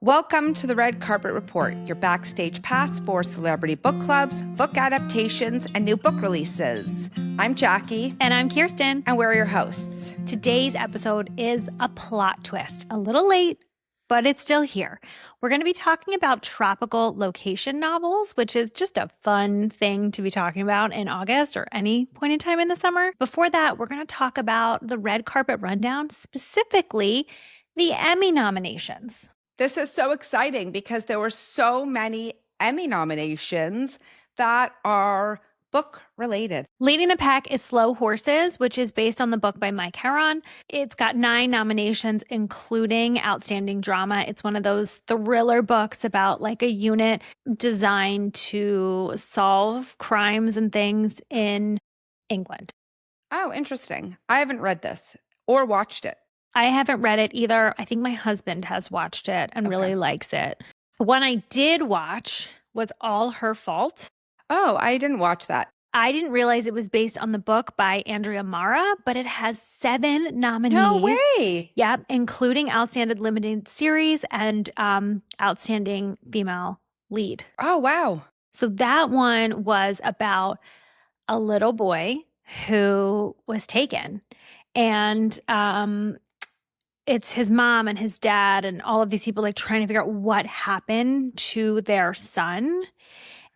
Welcome to the Red Carpet Report, your backstage pass for celebrity book clubs, book adaptations, and new book releases. I'm Jackie. And I'm Kirsten. And we're your hosts. Today's episode is a plot twist. A little late, but it's still here. We're going to be talking about tropical location novels, which is just a fun thing to be talking about in August or any point in time in the summer. Before that, we're going to talk about the Red Carpet Rundown, specifically the Emmy nominations. This is so exciting because there were so many Emmy nominations that are book related. Leading the pack is Slow Horses, which is based on the book by Mike Herron. It's got 9 nominations, including Outstanding Drama. It's one of those thriller books about like a unit designed to solve crimes and things in England. Oh, interesting. I haven't read this or watched it. I haven't read it either. I think my husband has watched it and really likes it. One I did watch was All Her Fault. Oh, I didn't watch that. I didn't realize it was based on the book by Andrea Mara, but it has 7 nominees. No way. Yep, including Outstanding Limited Series and Outstanding Female Lead. Oh, wow. So that one was about a little boy who was taken. And it's his mom and his dad and all of these people like trying to figure out what happened to their son.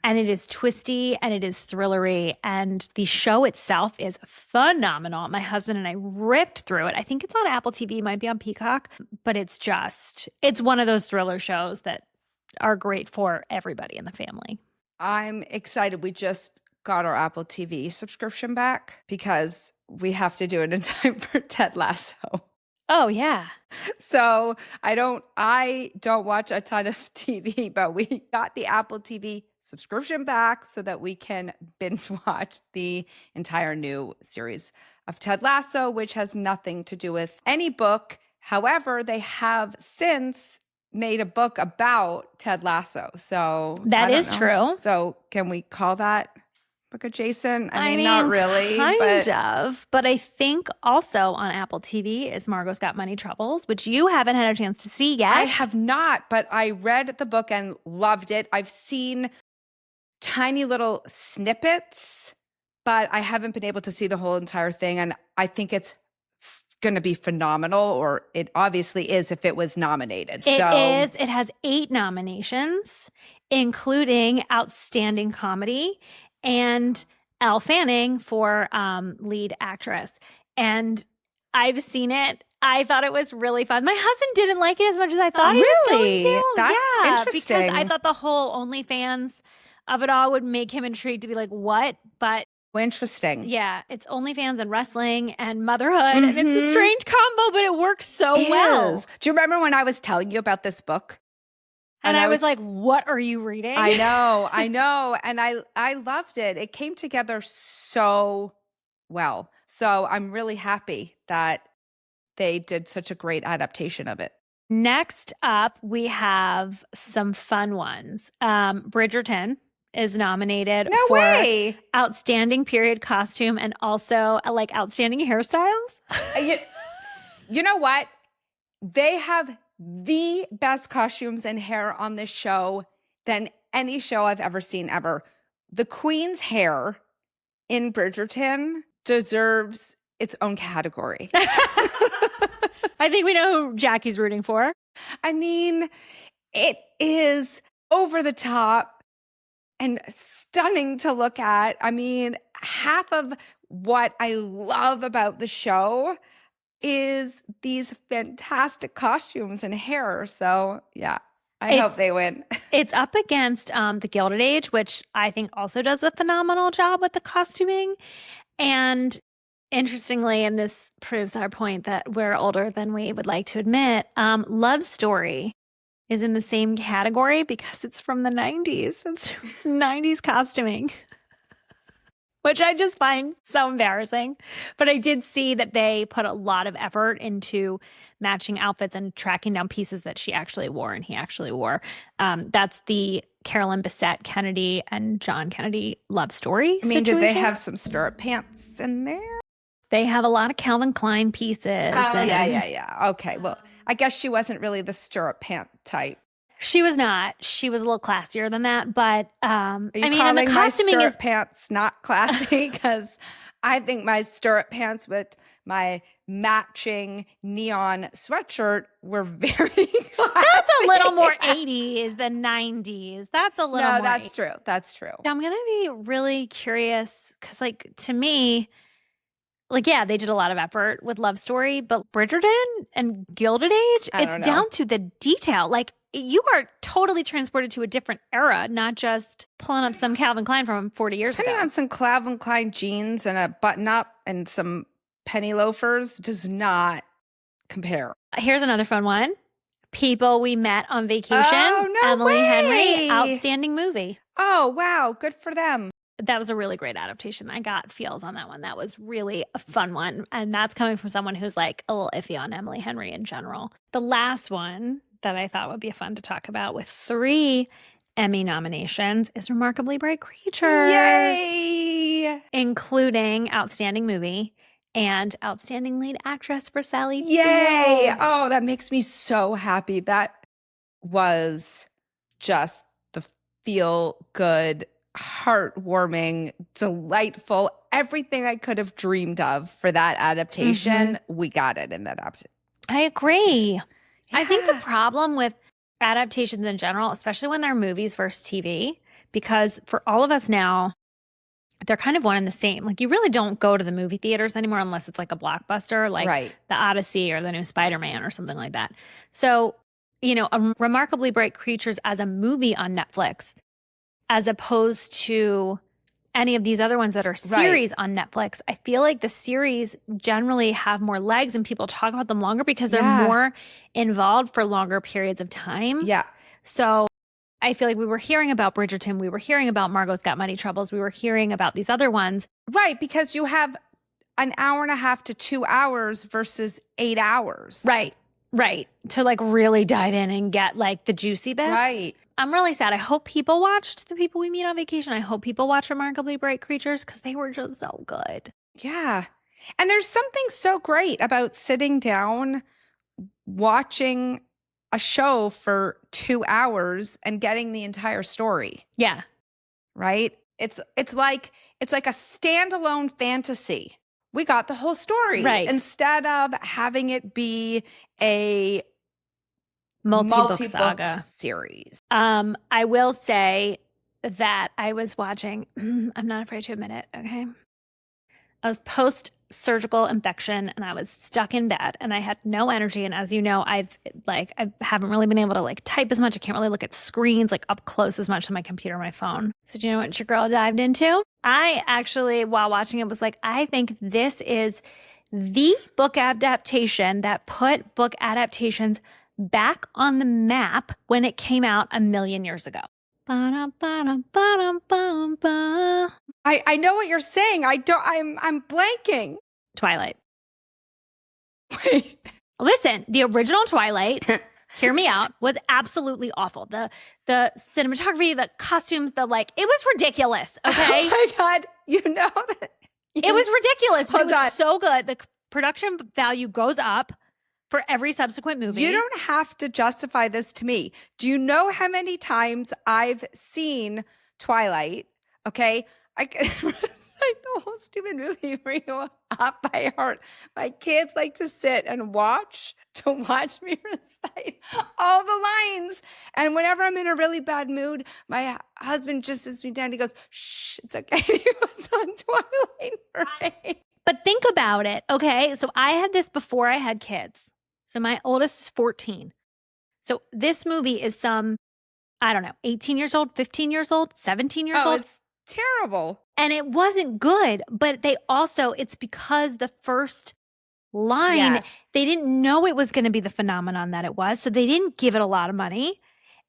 And it is twisty and it is thrillery. And the show itself is phenomenal. My husband and I ripped through it. I think it's on Apple TV, it might be on Peacock, but it's one of those thriller shows that are great for everybody in the family. I'm excited. We just got our Apple TV subscription back because we have to do it in time for Ted Lasso. Oh, yeah. So I don't watch a ton of TV, but we got the Apple TV subscription back so that we can binge watch the entire new series of Ted Lasso, which has nothing to do with any book. However, they have since made a book about Ted Lasso. So that is true. So can we call that book adjacent? I mean, not really. Kind of. But I think also on Apple TV is Margot's Got Money Troubles, which you haven't had a chance to see yet. I have not, but I read the book and loved it. I've seen tiny little snippets, but I haven't been able to see the whole entire thing. And I think it's going to be phenomenal, or it obviously is if it was nominated. It is. It has 8 nominations, including Outstanding Comedy and Elle Fanning for lead actress. And I've seen it. I thought it was really fun. My husband didn't like it as much as I thought he was going to. That's interesting. Because I thought the whole OnlyFans of it all would make him intrigued to be like, what? But interesting. Yeah, it's OnlyFans and wrestling and motherhood. And it's a strange combo, but it works so well. Do you remember when I was telling you about this book? And I was like, what are you reading? I know. And I loved it. It came together so well. So I'm really happy that they did such a great adaptation of it. Next up, we have some fun ones. Bridgerton is nominated for Outstanding Period Costume and also like Outstanding Hairstyles. You know what? They have the best costumes and hair on this show than any show I've ever seen ever. The Queen's hair in Bridgerton deserves its own category. I think we know who Jackie's rooting for. I mean, it is over the top and stunning to look at. I mean, half of what I love about the show is these fantastic costumes and hair. So, yeah, I hope they win. It's up against The Gilded Age, which I think also does a phenomenal job with the costuming. And interestingly, and this proves our point that we're older than we would like to admit, Love Story is in the same category because it's from the 90s. It's 90s costuming. Which I just find so embarrassing. But I did see that they put a lot of effort into matching outfits and tracking down pieces that she actually wore and he actually wore. That's the Carolyn Bessette Kennedy and John Kennedy love story situation. Did they have some stirrup pants in there? They have a lot of Calvin Klein pieces. Oh, yeah. Okay, well, I guess she wasn't really the stirrup pant type. She was not. She was a little classier than that. But Are you I mean, and calling the my costuming stirrup is pants not classy? Because I think my stirrup pants with my matching neon sweatshirt were very classy. that's a little more 80s than 90s. That's a little No, more. that's true. That's true. I'm going to be really curious because, like, to me, like, yeah, they did a lot of effort with Love Story, but Bridgerton and Gilded Age, I it's don't know. down to the detail. Like, you are totally transported to a different era, not just pulling up some Calvin Klein from 40 years Putting ago. on some Calvin Klein jeans and a button up and some penny loafers does not compare. Here's another fun one. People We Met on Vacation. Oh, no Emily way. Henry, outstanding movie. Oh, wow. Good for them. That was a really great adaptation. I got feels on that one. That was really a fun one. And that's coming from someone who's like a little iffy on Emily Henry in general. The last one that I thought would be fun to talk about with 3 Emmy nominations is Remarkably Bright Creatures. Yay. Including Outstanding Movie and Outstanding Lead Actress for Sally Yay. Fields. Oh, that makes me so happy. That was just the feel good, heartwarming, delightful, everything I could have dreamed of for that adaptation. We got it in that adaptation. I agree. I think the Yeah. problem with adaptations in general, especially when they're movies versus TV, because for all of us now, they're kind of one and the same. Like, you really don't go to the movie theaters anymore unless it's like a blockbuster, like Right. The Odyssey or the new Spider-Man or something like that. So, you know, a Remarkably Bright Creatures as a movie on Netflix, as opposed to any of these other ones that are series on Netflix, I feel like the series generally have more legs and people talk about them longer because they're Yeah. more involved for longer periods of time. Yeah. So I feel like we were hearing about Bridgerton. We were hearing about Margot's Got Money Troubles. We were hearing about these other ones. Right. Because you have an hour and a half to 2 hours versus 8 hours. Right. To like really dive in and get like the juicy bits. Right. I'm really sad. I hope people watched The People We Meet on Vacation. I hope people watch Remarkably Bright Creatures because they were just so good. Yeah. And there's something so great about sitting down, watching a show for 2 hours and getting the entire story. Yeah. Right? It's like a standalone fantasy. We got the whole story. Right. Instead of having it be a Multi-book saga series. I will say that I was watching, I'm not afraid to admit it, okay? I was post-surgical infection and I was stuck in bed and I had no energy. And as you know, I haven't really been able to like type as much. I can't really look at screens like up close as much on my computer or my phone. So do you know what your girl dived into? I actually, while watching it, was like, I think this is the book adaptation that put book adaptations back on the map when it came out a million years ago. I know what you're saying. I'm blanking. Twilight. Wait. Listen, the original Twilight, hear me out, was absolutely awful. The cinematography, the costumes, it was ridiculous, okay? Oh my God. You know that. It was ridiculous, but it Hold on. was so good. The production value goes up for every subsequent movie. You don't have to justify this to me. Do you know how many times I've seen Twilight? Okay. I can recite the whole stupid movie for you off by heart. My kids like to sit and watch me recite all the lines. And whenever I'm in a really bad mood, my husband just sits me down. He goes, shh, it's okay. He was on Twilight for me. But think about it, okay? So I had this before I had kids. So my oldest is 14. So this movie is 18 years old, 15 years old, 17 years old. It's terrible. And it wasn't good, but it's because the first line, Yes. they didn't know it was going to be the phenomenon that it was. So they didn't give it a lot of money.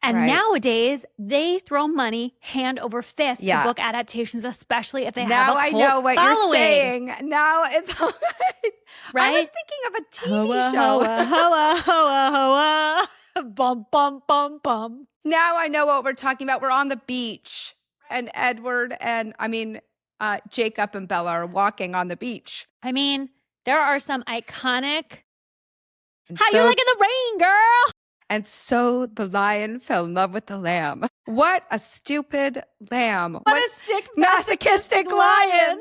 And Right. nowadays, they throw money hand over fist to book adaptations, especially if they have a Now cult I know what following. you're saying. Now it's all right. Right? I was thinking of a TV Hoa, show. hoa, hoa, hoa, hoa. Bum, bum, bum, bum. Now I know what we're talking about. We're on the beach, and Jacob and Bella are walking on the beach. I mean, there are some iconic. And How so- you liking the rain, girl? And so the lion fell in love with the lamb. What a stupid lamb. What a sick, masochistic lion.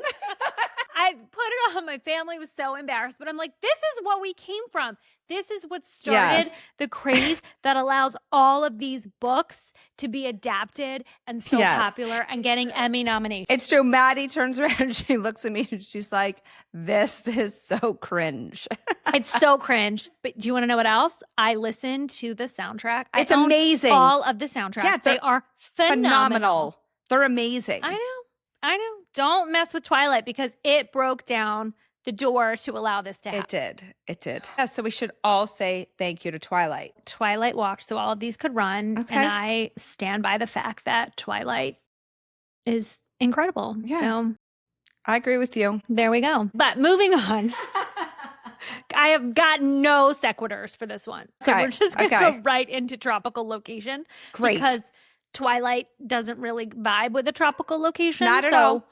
I put it on. My family was so embarrassed, but I'm like, this is what we came from. This is what started the craze that allows all of these books to be adapted and so popular and getting Emmy nominations. It's true. Maddie turns around and she looks at me and she's like, this is so cringe. It's so cringe. But do you want to know what else? I listened to the soundtrack. It's amazing. All of the soundtracks. Yeah, they are phenomenal. They're amazing. I know. Don't mess with Twilight because it broke down the door to allow this to happen. It did. Yeah, so we should all say thank you to Twilight. Twilight walked so all of these could run. Okay. And I stand by the fact that Twilight is incredible. Yeah. So I agree with you. There we go. But moving on. I have got no sequiturs for this one. So we're just going to go right into tropical location. Great. Because Twilight doesn't really vibe with a tropical location. Not at all.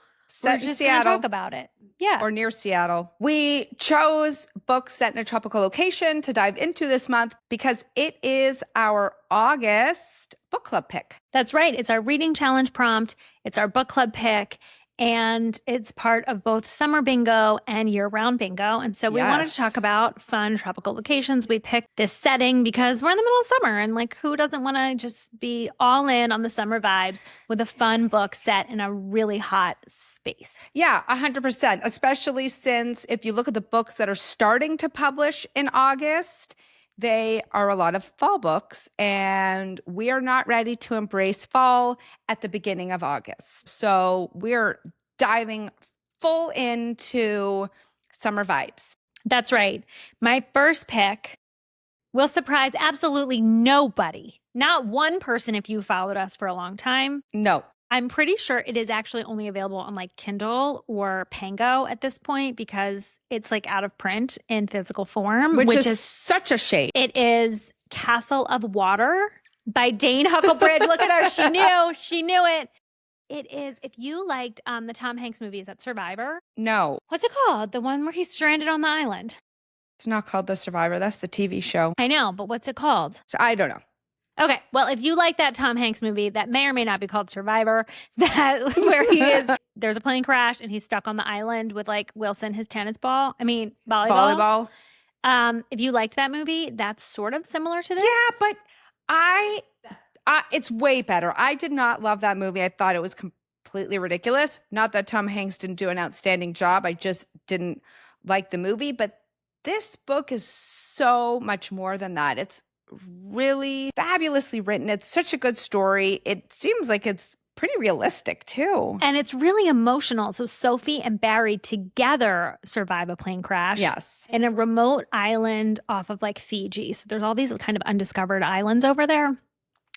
We're just going to talk about it. Yeah. Or near Seattle. We chose books set in a tropical location to dive into this month because it is our August book club pick. That's right. It's our reading challenge prompt. It's our book club pick. And it's part of both summer bingo and year-round bingo. And so we wanted to talk about fun tropical locations. We picked this setting because we're in the middle of summer. And like, who doesn't want to just be all in on the summer vibes with a fun book set in a really hot space? Yeah, 100%. Especially since if you look at the books that are starting to publish in August, they are a lot of fall books, and we are not ready to embrace fall at the beginning of August. So we're diving full into summer vibes. That's right. My first pick will surprise absolutely nobody. Not one person if you followed us for a long time. No. I'm pretty sure it is actually only available on like Kindle or Pango at this point because it's like out of print in physical form. Which is such a shame. It is Castle of Water by Dane Huckelbridge. Look at her. She knew. She knew it. It is, if you liked the Tom Hanks movie, is that Survivor? No. What's it called? The one where he's stranded on the island. It's not called The Survivor. That's the TV show. I know, but what's it called? So I don't know. Okay, well, if you like that Tom Hanks movie that may or may not be called Survivor, that where he is, there's a plane crash and he's stuck on the island with like Wilson, his volleyball. If you liked that movie, that's sort of similar to this. Yeah, but it's way better. I did not love that movie. I thought it was completely ridiculous. Not that Tom Hanks didn't do an outstanding job. I just didn't like the movie. But this book is so much more than that. It's really fabulously written. It's such a good story. It seems like it's pretty realistic too. And it's really emotional. So Sophie and Barry together survive a plane crash. Yes. In a remote island off of like Fiji. So there's all these kind of undiscovered islands over there.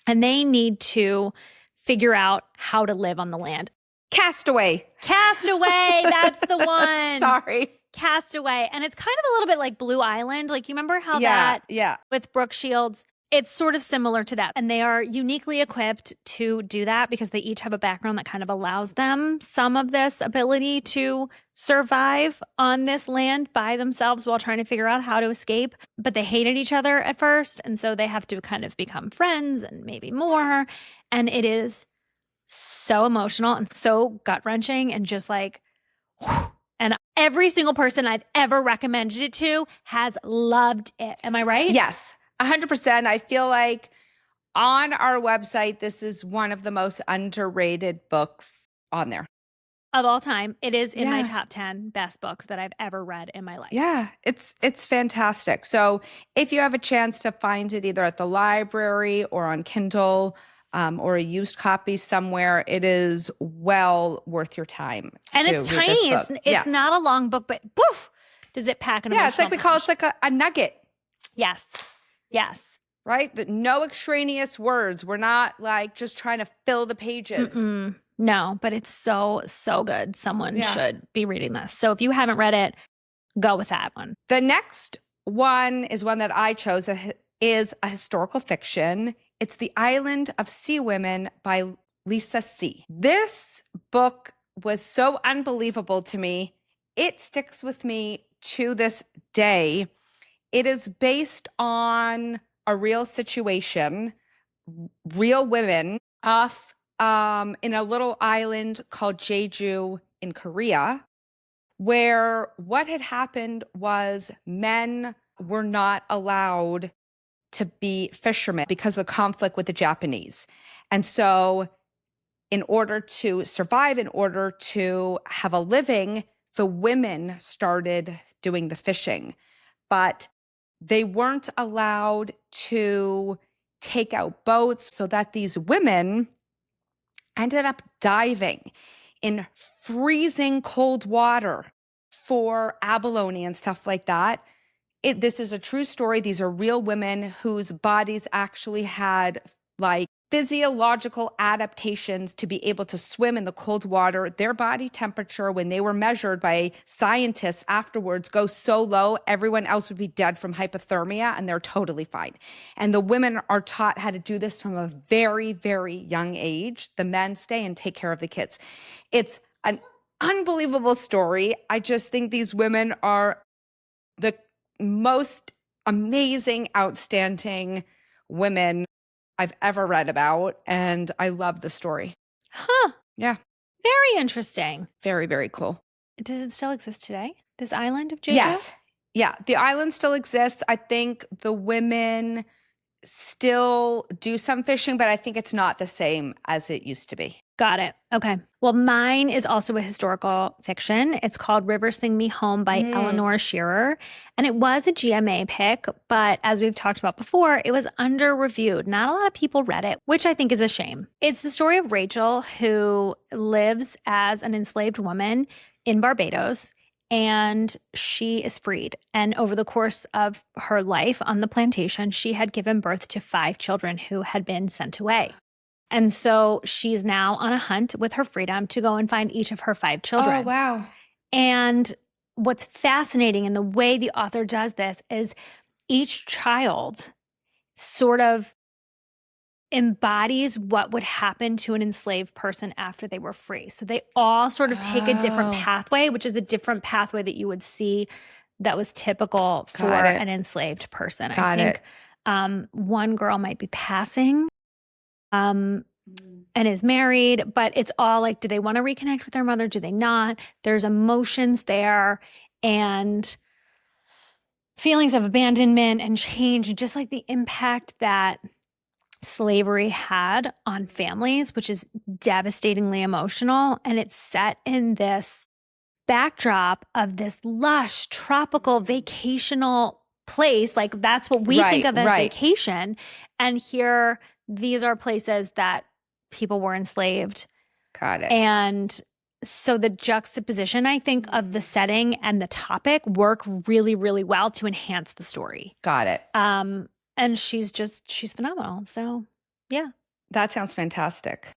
And they need to figure out how to live on the land. Castaway. That's the one. Sorry. Castaway. And it's kind of a little bit like Blue Island. Like, you remember how with Brooke Shields, it's sort of similar to that. And they are uniquely equipped to do that because they each have a background that kind of allows them some of this ability to survive on this land by themselves while trying to figure out how to escape. But they hated each other at first. And so they have to kind of become friends and maybe more. And it is so emotional and so gut-wrenching and just like, whew. And every single person I've ever recommended it to has loved it. Am I right? Yes, 100%. I feel like on our website, this is one of the most underrated books on there. Of all time. It is in my top 10 best books that I've ever read in my life. Yeah, it's fantastic. So if you have a chance to find it either at the library or on Kindle, or a used copy somewhere, it is well worth your time. And it's tiny. It's not a long book, but poof, does it pack an emotional it's like we call it like a nugget. Yes. Right? No extraneous words. We're not like just trying to fill the pages. Mm-mm. No, but it's so, so good. Someone should be reading this. So if you haven't read it, go with that one. The next one is one that I chose that is a historical fiction. It's The Island of Sea Women by Lisa C. This book was so unbelievable to me. It sticks with me to this day. It is based on a real situation, real women off in a little island called Jeju in Korea, where what had happened was men were not allowed to be fishermen because of the conflict with the Japanese. And so in order to survive, in order to have a living, the women started doing the fishing. But they weren't allowed to take out boats, so that these women ended up diving in freezing cold water for abalone and stuff like that. This is a true story. These are real women whose bodies actually had like physiological adaptations to be able to swim in the cold water. Their body temperature, when they were measured by scientists afterwards, goes so low, everyone else would be dead from hypothermia, and they're totally fine. And the women are taught how to do this from a very, very young age. The men stay and take care of the kids. It's an unbelievable story. I just think these women are the most amazing, outstanding women I've ever read about, and I love the story. Huh. Yeah. Very interesting. Very, very cool. Does it still exist today? This island of Jeju? Yes. Yeah. The island still exists. I think the women still do some fishing, but I think it's not the same as it used to be. Got it. Okay. Well, mine is also a historical fiction. It's called River Sing Me Home by Eleanor Shearer. And it was a GMA pick, but as we've talked about before, it was under-reviewed. Not a lot of people read it, which I think is a shame. It's the story of Rachel, who lives as an enslaved woman in Barbados, and she is freed. And over the course of her life on the plantation, she had given birth to 5 children who had been sent away. And so she's now on a hunt with her freedom to go and find each of her 5 children. Oh, wow. And what's fascinating in the way the author does this is each child sort of embodies what would happen to an enslaved person after they were free. So they all sort of take a different pathway, which is a different pathway that you would see that was typical for an enslaved person. I think one girl might be passing and is married, but it's all like, do they want to reconnect with their mother? Do they not? There's emotions there and feelings of abandonment and change, just like the impact that slavery had on families, which is devastatingly emotional. And it's set in this backdrop of this lush, tropical, vacational place. Like that's what we think of as vacation. And here, these are places that people were enslaved. Got it. And so the juxtaposition, I think, of the setting and the topic work really, really well to enhance the story. Got it. And she's phenomenal. So, yeah. That sounds fantastic.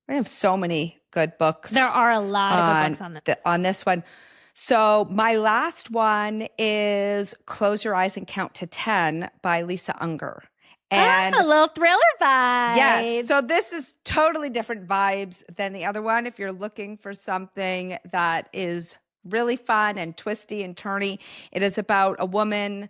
We have so many good books. There are a lot of good books on this one. So my last one is Close Your Eyes and Count to 10 by Lisa Unger. And a little thriller vibe. Yes. So this is totally different vibes than the other one. If you're looking for something that is really fun and twisty and turny, it is about a woman.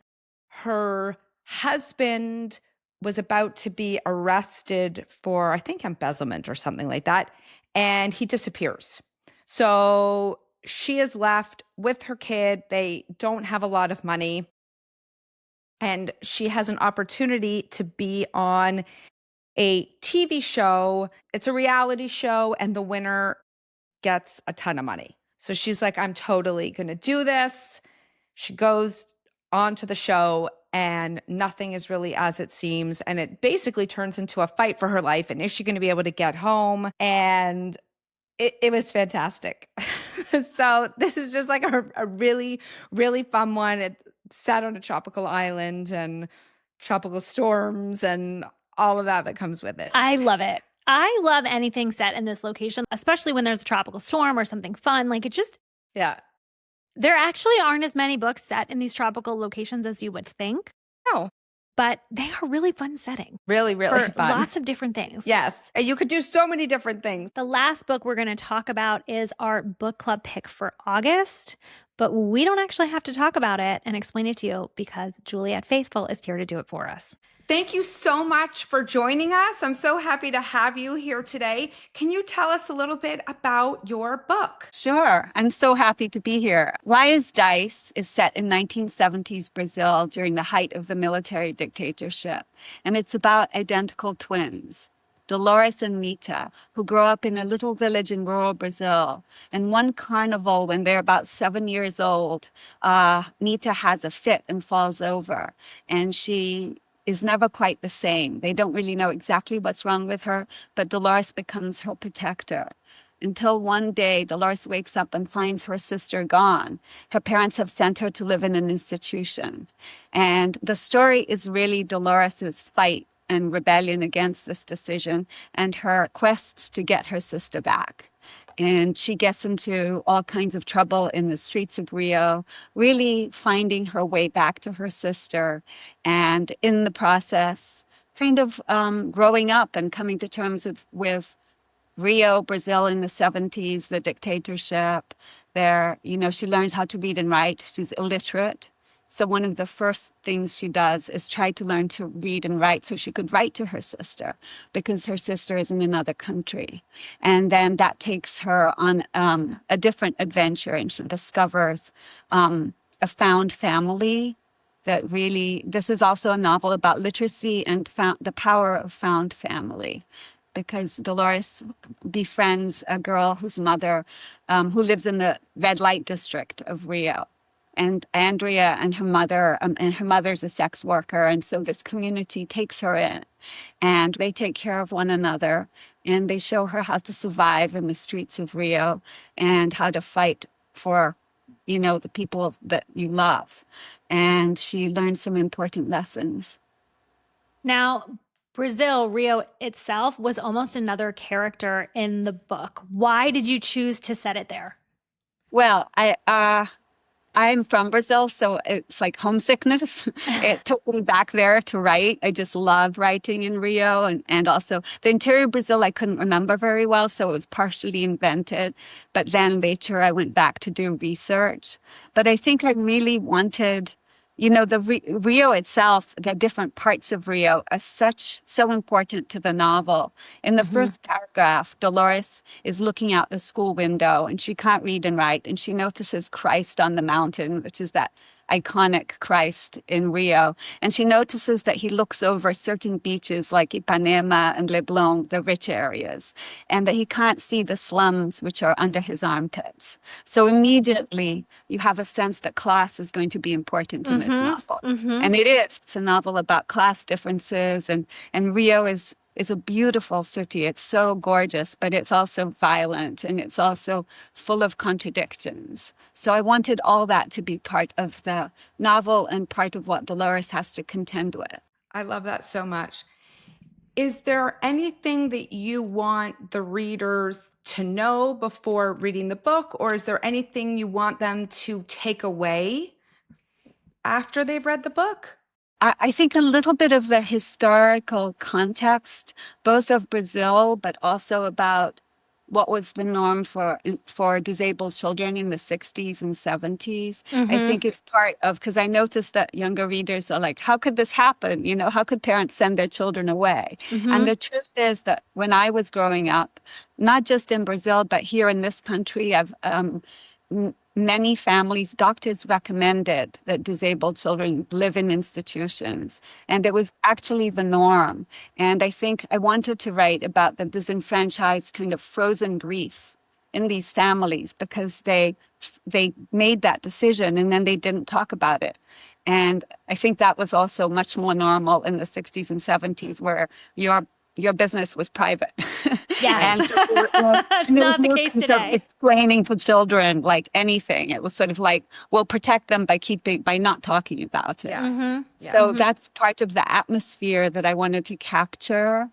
Her husband was about to be arrested for, I think, embezzlement or something like that. And he disappears. So she is left with her kid. They don't have a lot of money. And she has an opportunity to be on a TV show. It's a reality show, and the winner gets a ton of money. So she's like, I'm totally going to do this. She goes onto the show, and nothing is really as it seems. And it basically turns into a fight for her life. And is she going to be able to get home? And it was fantastic. So this is just like a really, really fun one. It's set on a tropical island and tropical storms and all of that comes with it. I love it. I love anything set in this location, especially when there's a tropical storm or something fun. Like it just, yeah. There actually aren't as many books set in these tropical locations as you would think. No. But they are really fun setting. Really, really fun. Lots of different things. Yes. And you could do so many different things. The last book we're going to talk about is our book club pick for August. But we don't actually have to talk about it and explain it to you because Juliet Faithfull is here to do it for us. Thank you so much for joining us. I'm so happy to have you here today. Can you tell us a little bit about your book? Sure. I'm so happy to be here. Liar's Dice is set in 1970s Brazil during the height of the military dictatorship, and it's about identical twins, Dolores and Mita, who grow up in a little village in rural Brazil. And one carnival, when they're about 7 years old, Mita has a fit and falls over, and she is never quite the same. They don't really know exactly what's wrong with her, but Dolores becomes her protector. Until one day, Dolores wakes up and finds her sister gone. Her parents have sent her to live in an institution. And the story is really Dolores's fight and rebellion against this decision and her quest to get her sister back. And she gets into all kinds of trouble in the streets of Rio, really finding her way back to her sister. And in the process, kind of growing up and coming to terms with Rio, Brazil in the 70s, the dictatorship. There, she learns how to read and write. She's illiterate. So one of the first things she does is try to learn to read and write so she could write to her sister, because her sister is in another country. And then that takes her on a different adventure, and she discovers a found family that really, this is also a novel about literacy and the power of found family. Because Dolores befriends a girl whose mother, who lives in the red light district of Rio. And Andrea and her mother's a sex worker. And so this community takes her in, and they take care of one another, and they show her how to survive in the streets of Rio and how to fight for, the people that you love. And she learns some important lessons. Now, Brazil, Rio itself, was almost another character in the book. Why did you choose to set it there? Well, I'm from Brazil, so it's like homesickness. It took me back there to write. I just love writing in Rio, and also the interior of Brazil I couldn't remember very well, so it was partially invented. But then later I went back to do research. But I think I really wanted, the Rio itself, the different parts of Rio are so important to the novel. In the first paragraph, Dolores is looking out the school window, and she can't read and write, and she notices Christ on the mountain, which is that iconic Christ in Rio. And she notices that he looks over certain beaches like Ipanema and Leblon, the rich areas, and that he can't see the slums which are under his armpits. So immediately you have a sense that class is going to be important in this novel. And it is. It's a novel about class differences, and Rio is a beautiful city. It's so gorgeous, but it's also violent, and it's also full of contradictions. So I wanted all that to be part of the novel and part of what Dolores has to contend with. I love that so much. Is there anything that you want the readers to know before reading the book, or is there anything you want them to take away after they've read the book? I think a little bit of the historical context, both of Brazil, but also about what was the norm for disabled children in the 60s and 70s. I think it's part of, because I noticed that younger readers are like, how could this happen? How could parents send their children away? And the truth is that when I was growing up, not just in Brazil, but here in this country, many families, doctors recommended that disabled children live in institutions. And it was actually the norm. And I think I wanted to write about the disenfranchised kind of frozen grief in these families, because they made that decision and then they didn't talk about it. And I think that was also much more normal in the 60s and 70s, where your business was private. Yes. And so That's not the case today. Explaining to children like anything. It was sort of like, we'll protect them by not talking about it. Yes. So that's part of the atmosphere that I wanted to capture,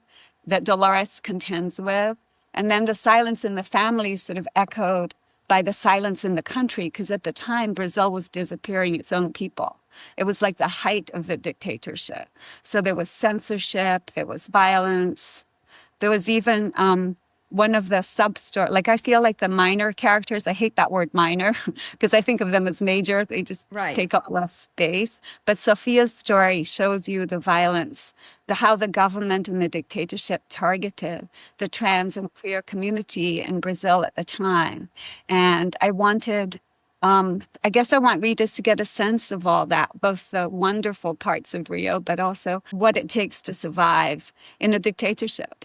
that Dolores contends with. And then the silence in the family sort of echoed by the silence in the country, because at the time, Brazil was disappearing its own people. It was like the height of the dictatorship. So there was censorship, there was violence. There was even one of the sub-story. Like, I feel like the minor characters, I hate that word minor because I think of them as major. They just take up less space. But Sophia's story shows you the violence, how the government and the dictatorship targeted the trans and queer community in Brazil at the time. And I wanted, I guess I want readers to get a sense of all that, both the wonderful parts of Rio, but also what it takes to survive in a dictatorship.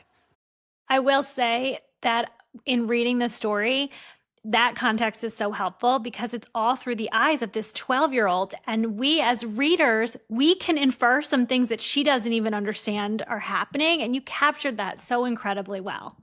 I will say that in reading the story, that context is so helpful because it's all through the eyes of this 12-year-old. And we as readers, we can infer some things that she doesn't even understand are happening. And you captured that so incredibly well.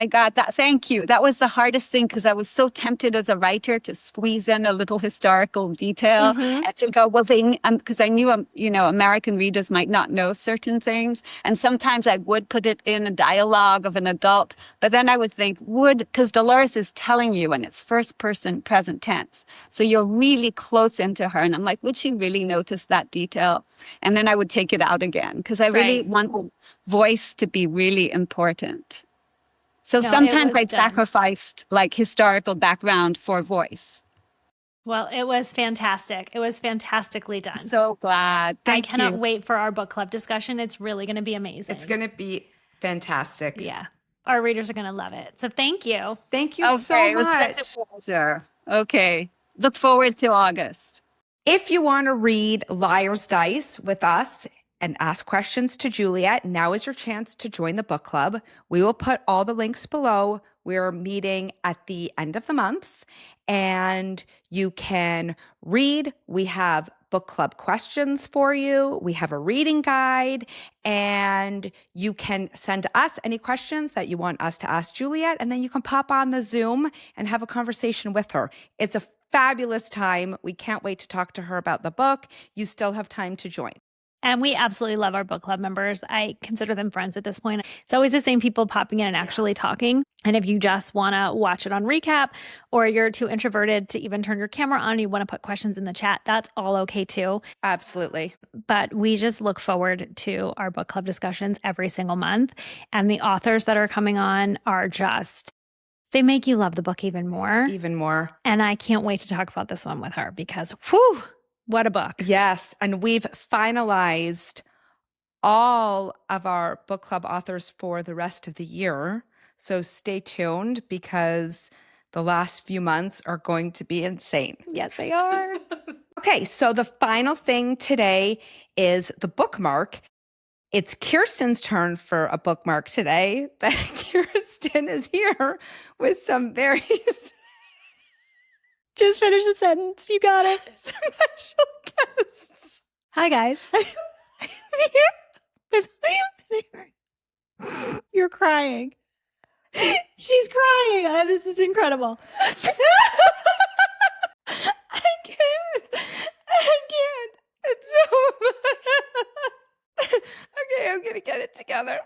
I got that. Thank you. That was the hardest thing because I was so tempted as a writer to squeeze in a little historical detail and to go, well, because I knew, American readers might not know certain things. And sometimes I would put it in a dialogue of an adult, but then I would think, because Dolores is telling you and it's first person present tense. So you're really close into her. And I'm like, would she really notice that detail? And then I would take it out again because I really want voice to be really important. So sometimes I sacrificed like historical background for voice. Well, it was fantastic. It was fantastically done. So glad. Thank I cannot wait for our book club discussion. It's really going to be amazing. It's going to be fantastic. Yeah. Our readers are going to love it. So thank you. Thank you so much. It was such a pleasure. Okay. Look forward to August. If you want to read Liar's Dice with us and ask questions to Juliet, now is your chance to join the book club. We will put all the links below. We're meeting at the end of the month and you can read. We have book club questions for you. We have a reading guide and you can send us any questions that you want us to ask Juliet, and then you can pop on the Zoom and have a conversation with her. It's a fabulous time. We can't wait to talk to her about the book. You still have time to join. And we absolutely love our book club members. I consider them friends at this point. It's always the same people popping in and actually talking. And if you just want to watch it on recap or you're too introverted to even turn your camera on, you want to put questions in the chat, that's all okay too. Absolutely. But we just look forward to our book club discussions every single month. And the authors that are coming on are they make you love the book even more. Even more. And I can't wait to talk about this one with her because, whew, what a book. Yes. And we've finalized all of our book club authors for the rest of the year. So stay tuned because the last few months are going to be insane. Yes, they are. Okay. So the final thing today is the bookmark. It's Kirsten's turn for a bookmark today, but Kirsten is here with some very Just finish the sentence. You got it. special guests. Hi, guys. You're crying. She's crying. This is incredible. I can't. It's so okay, I'm going to get it together.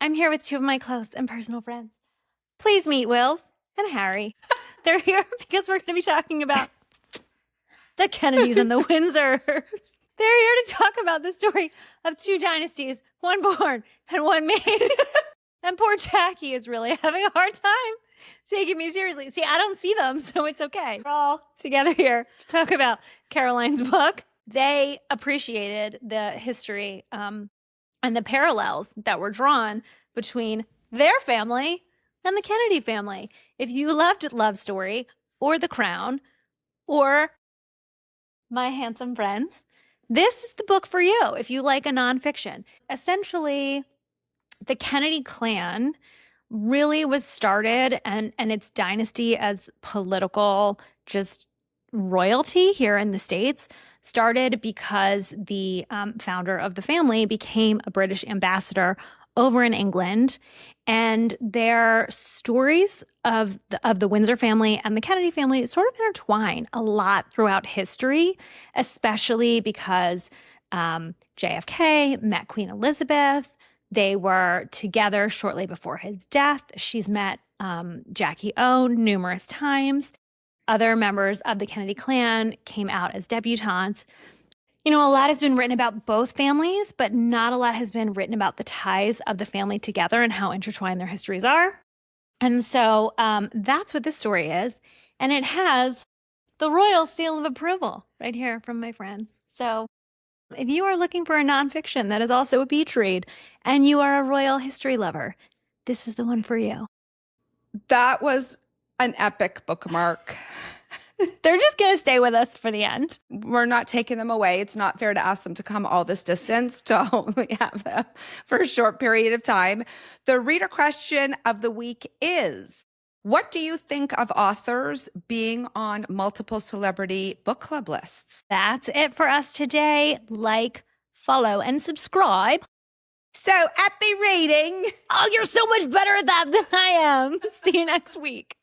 I'm here with two of my close and personal friends. Please meet Wills and Harry. They're here because we're going to be talking about the Kennedys and the Windsors. They're here to talk about the story of two dynasties, one born and one made. And poor Jackie is really having a hard time taking me seriously. See, I don't see them, so it's okay. We're all together here to talk about Caroline's book. They appreciated the history and the parallels that were drawn between their family and the Kennedy family. If you loved Love Story or The Crown or My Handsome Friends, this is the book for you if you like a nonfiction. Essentially, the Kennedy clan really was started and its dynasty as political just royalty here in the States started because the founder of the family became a British ambassador over in England, and their stories of the Windsor family and the Kennedy family sort of intertwine a lot throughout history, especially because JFK met Queen Elizabeth. They were together shortly before his death. She's met Jackie O numerous times. Other members of the Kennedy clan came out as debutantes. A lot has been written about both families, but not a lot has been written about the ties of the family together and how intertwined their histories are. And so that's what this story is. And it has the royal seal of approval right here from my friends. So if you are looking for a nonfiction that is also a beach read and you are a royal history lover, this is the one for you. That was an epic bookmark. They're just going to stay with us for the end. We're not taking them away. It's not fair to ask them to come all this distance to only have them for a short period of time. The reader question of the week is, what do you think of authors being on multiple celebrity book club lists? That's it for us today. Like, follow, and subscribe. So, happy reading. Oh, you're so much better at that than I am. See you next week.